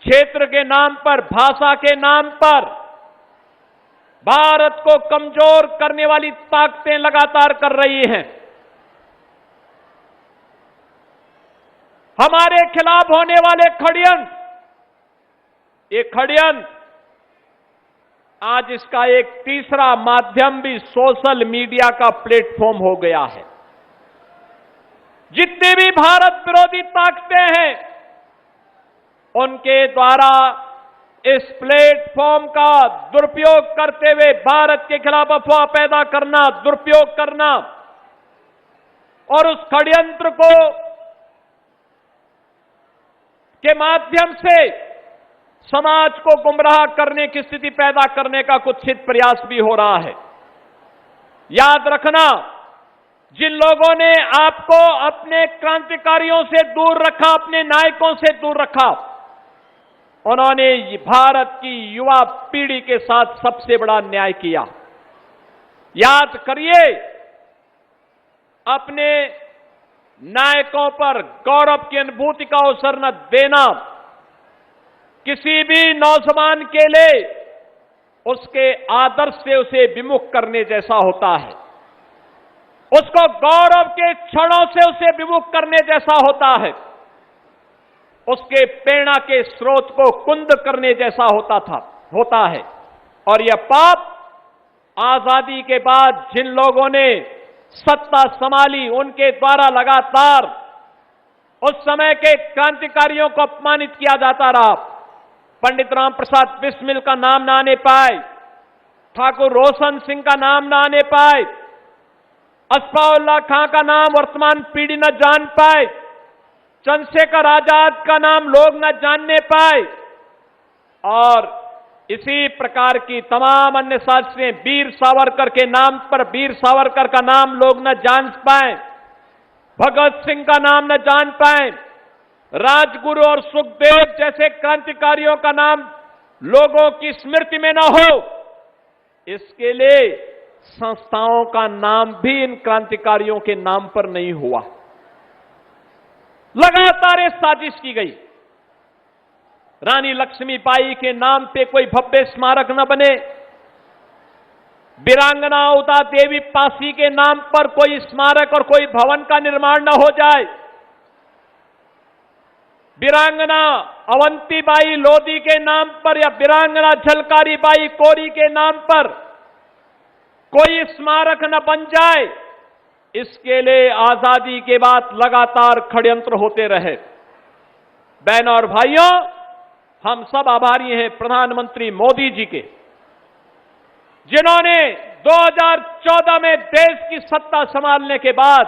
क्षेत्र के नाम पर, भाषा के नाम पर भारत को कमजोर करने वाली ताकतें लगातार कर रही हैं। हमारे खिलाफ होने वाले षड्यंत्र, ये षड्यंत्र आज इसका एक तीसरा माध्यम भी सोशल मीडिया का प्लेटफॉर्म हो गया है। जितनी भी भारत विरोधी ताकतें हैं, उनके द्वारा इस प्लेटफॉर्म का दुरुपयोग करते हुए भारत के खिलाफ अफवाह पैदा करना, दुरुपयोग करना और उस षड्यंत्र को के माध्यम से समाज को गुमराह करने की स्थिति पैदा करने का कुत्सित प्रयास भी हो रहा है। याद रखना, जिन लोगों ने आपको अपने क्रांतिकारियों से दूर रखा, अपने नायकों से दूर रखा, उन्होंने भारत की युवा पीढ़ी के साथ सबसे बड़ा अन्याय किया। याद करिए, अपने नायकों पर गौरव की अनुभूति का अवसर न देना किसी भी नौजवान के लिए उसके आदर्श से उसे विमुख करने जैसा होता है। उसको गौरव के क्षणों से उसे विमुख करने जैसा होता है। उसके प्रेरणा के स्रोत को कुंद करने जैसा होता है। और यह पाप आजादी के बाद जिन लोगों ने सत्ता संभाली, उनके द्वारा लगातार उस समय के क्रांतिकारियों को अपमानित किया जाता रहा। पंडित राम प्रसाद बिस्मिल का नाम न आने पाए, ठाकुर रोशन सिंह का नाम न आने पाए, असफाउल्लाह खां का नाम वर्तमान पीढ़ी न जान पाए, चंद्रशेखर आजाद का नाम लोग न जानने पाए, और इसी प्रकार की तमाम अन्य शास्त्रें, वीर सावरकर के नाम पर वीर सावरकर का नाम लोग न जान पाए, भगत सिंह का नाम न जान पाए, राजगुरु और सुखदेव जैसे क्रांतिकारियों का नाम लोगों की स्मृति में न हो, इसके लिए संस्थाओं का नाम भी इन क्रांतिकारियों के नाम पर नहीं हुआ। लगातार ये साजिश की गई। रानी लक्ष्मीबाई के नाम पे कोई भव्य स्मारक न बने, वीरांगना उदा देवी पासी के नाम पर कोई स्मारक और कोई भवन का निर्माण न हो जाए, वीरांगना अवंतीबाई लोधी के नाम पर या वीरांगना झलकारी बाई कोरी के नाम पर कोई स्मारक न बन जाए, इसके लिए आजादी के बाद लगातार षड्यंत्र होते रहे। बहनों और भाइयों, हम सब आभारी हैं प्रधानमंत्री मोदी जी के, जिन्होंने 2014 में देश की सत्ता संभालने के बाद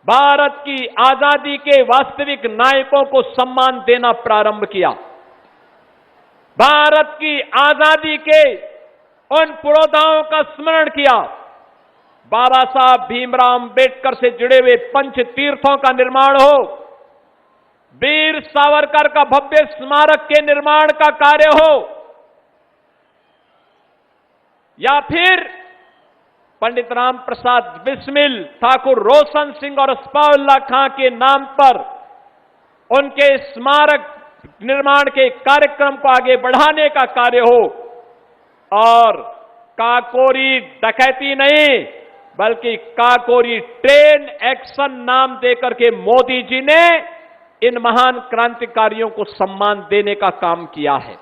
भारत की आजादी के वास्तविक नायकों को सम्मान देना प्रारंभ किया। भारत की आजादी के उन पुरोधाओं का स्मरण किया। बाबा साहब भीमराव अंबेडकर से जुड़े हुए पंच तीर्थों का निर्माण हो, वीर सावरकर का भव्य स्मारक के निर्माण का कार्य हो, या फिर पंडित राम प्रसाद बिस्मिल, ठाकुर रोशन सिंह और असफाउल्लाह खां के नाम पर उनके स्मारक निर्माण के कार्यक्रम को आगे बढ़ाने का कार्य हो, और काकोरी डकैती नहीं बल्कि काकोरी ट्रेन एक्शन नाम देकर के मोदी जी ने इन महान क्रांतिकारियों को सम्मान देने का काम किया है।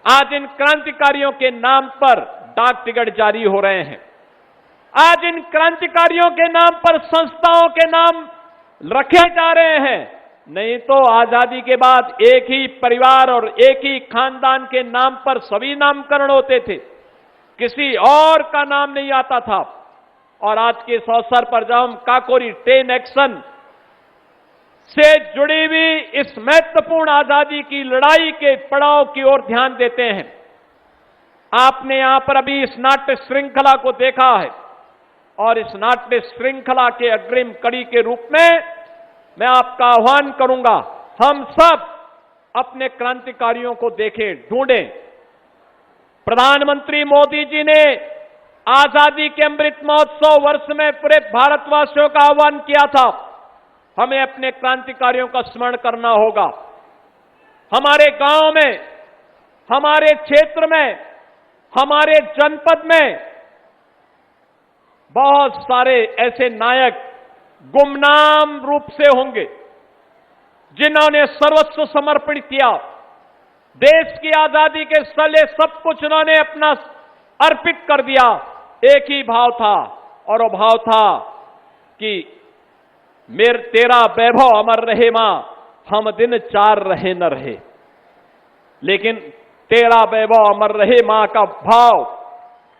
आज इन क्रांतिकारियों के नाम पर डाक टिकट जारी हो रहे हैं। आज इन क्रांतिकारियों के नाम पर संस्थाओं के नाम रखे जा रहे हैं। नहीं तो आजादी के बाद एक ही परिवार और एक ही खानदान के नाम पर सभी नामकरण होते थे, किसी और का नाम नहीं आता था। और आज के इस अवसर पर जब हम काकोरी ट्रेन एक्शन से जुड़ी हुई इस महत्वपूर्ण आजादी की लड़ाई के पड़ाव की ओर ध्यान देते हैं, आपने यहां पर अभी इस नाट्य श्रृंखला को देखा है, और इस नाट्य श्रृंखला के अग्रिम कड़ी के रूप में मैं आपका आह्वान करूंगा, हम सब अपने क्रांतिकारियों को देखें, ढूंढें। प्रधानमंत्री मोदी जी ने आजादी के अमृत महोत्सव वर्ष में पूरे भारतवासियों का आह्वान किया था, हमें अपने क्रांतिकारियों का स्मरण करना होगा। हमारे गांव में, हमारे क्षेत्र में, हमारे जनपद में बहुत सारे ऐसे नायक गुमनाम रूप से होंगे जिन्होंने सर्वस्व समर्पित किया। देश की आजादी के लिए सब कुछ उन्होंने अपना अर्पित कर दिया। एक ही भाव था, और वो भाव था कि तेरा वैभव अमर रहे मां, हम दिन चार रहे न रहे। लेकिन तेरा वैभव अमर रहे मां का भाव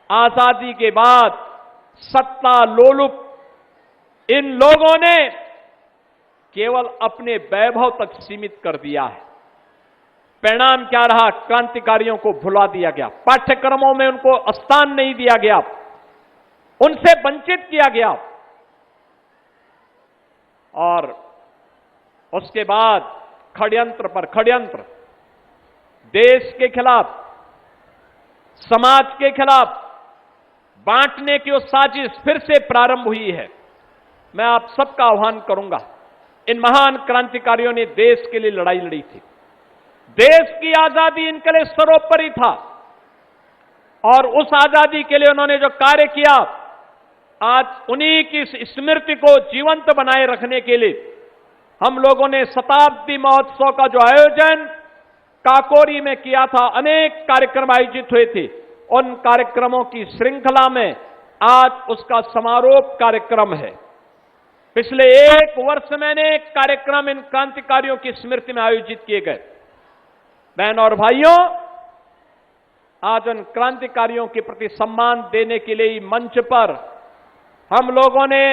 आजादी के बाद सत्ता लोलुप इन लोगों ने केवल अपने वैभव तक सीमित कर दिया है। परिणाम क्या रहा? क्रांतिकारियों को भुला दिया गया, पाठ्यक्रमों में उनको स्थान नहीं दिया गया, उनसे वंचित किया गया। और उसके बाद षड्यंत्र पर षड्यंत्र, देश के खिलाफ, समाज के खिलाफ बांटने की वो साजिश फिर से प्रारंभ हुई है। मैं आप सबका आह्वान करूंगा, इन महान क्रांतिकारियों ने देश के लिए लड़ाई लड़ी थी। देश की आजादी इनके लिए सर्वोपरि था, और उस आजादी के लिए उन्होंने जो कार्य किया, आज उन्हीं की स्मृति को जीवंत बनाए रखने के लिए हम लोगों ने शताब्दी महोत्सव का जो आयोजन काकोरी में किया था, अनेक कार्यक्रम आयोजित हुए थे। उन कार्यक्रमों की श्रृंखला में आज उसका समारोप कार्यक्रम है। पिछले एक वर्ष में अनेक कार्यक्रम इन क्रांतिकारियों की स्मृति में आयोजित किए गए। बहनों और भाइयों, आज उन क्रांतिकारियों के प्रति सम्मान देने के लिए मंच पर हम लोगों ने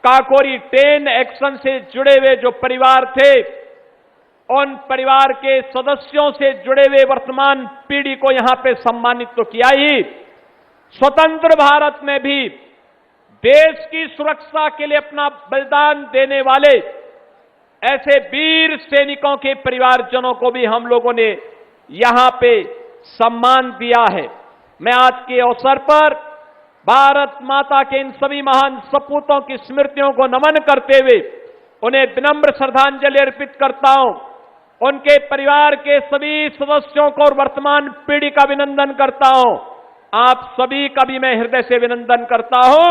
काकोरी 10 एक्शन से जुड़े हुए जो परिवार थे, उन परिवार के सदस्यों से जुड़े हुए वर्तमान पीढ़ी को यहां पे सम्मानित तो किया ही, स्वतंत्र भारत में भी देश की सुरक्षा के लिए अपना बलिदान देने वाले ऐसे वीर सैनिकों के परिवारजनों को भी हम लोगों ने यहां पे सम्मान दिया है। मैं आज के अवसर पर भारत माता के इन सभी महान सपूतों की स्मृतियों को नमन करते हुए उन्हें विनम्र श्रद्धांजलि अर्पित करता हूं। उनके परिवार के सभी सदस्यों को और वर्तमान पीढ़ी का अभिनंदन करता हूं। आप सभी का भी मैं हृदय से अभिनंदन करता हूं,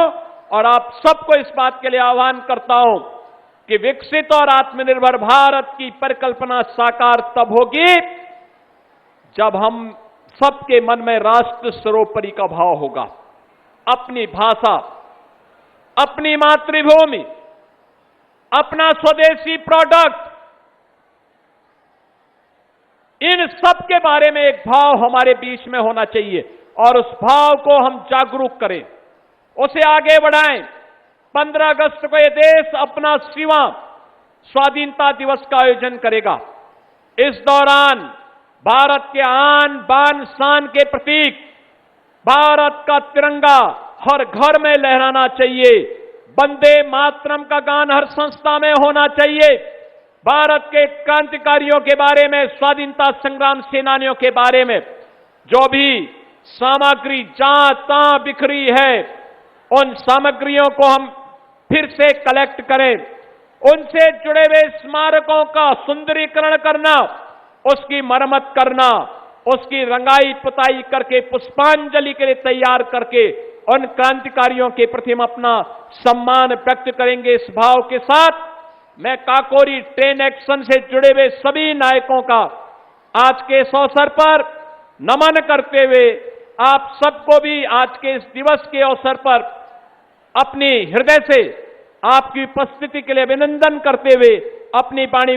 और आप सबको इस बात के लिए आह्वान करता हूं कि विकसित और आत्मनिर्भर भारत की परिकल्पना साकार तब होगी जब हम सबके मन में राष्ट्र सर्वोपरि का भाव होगा। अपनी भाषा, अपनी मातृभूमि, अपना स्वदेशी प्रोडक्ट, इन सब के बारे में एक भाव हमारे बीच में होना चाहिए, और उस भाव को हम जागरूक करें, उसे आगे बढ़ाएं। 15 अगस्त को यह देश अपना 6वां स्वाधीनता दिवस का आयोजन करेगा। इस दौरान भारत के आन बान शान के प्रतीक भारत का तिरंगा हर घर में लहराना चाहिए। वंदे मातरम का गान हर संस्था में होना चाहिए। भारत के क्रांतिकारियों के बारे में, स्वाधीनता संग्राम सेनानियों के बारे में जो भी सामग्री जहां तहां बिखरी है, उन सामग्रियों को हम फिर से कलेक्ट करें। उनसे जुड़े हुए स्मारकों का सुंदरीकरण करना, उसकी मरम्मत करना, उसकी रंगाई पुताई करके पुष्पांजलि के लिए तैयार करके उन क्रांतिकारियों के प्रति हम अपना सम्मान व्यक्त करेंगे। इस भाव के साथ मैं काकोरी 10 एक्शन से जुड़े हुए सभी नायकों का आज के इस अवसर पर नमन करते हुए आप सबको भी आज के इस दिवस के अवसर पर अपनी हृदय से आपकी उपस्थिति के लिए अभिनंदन करते हुए अपनी वाणी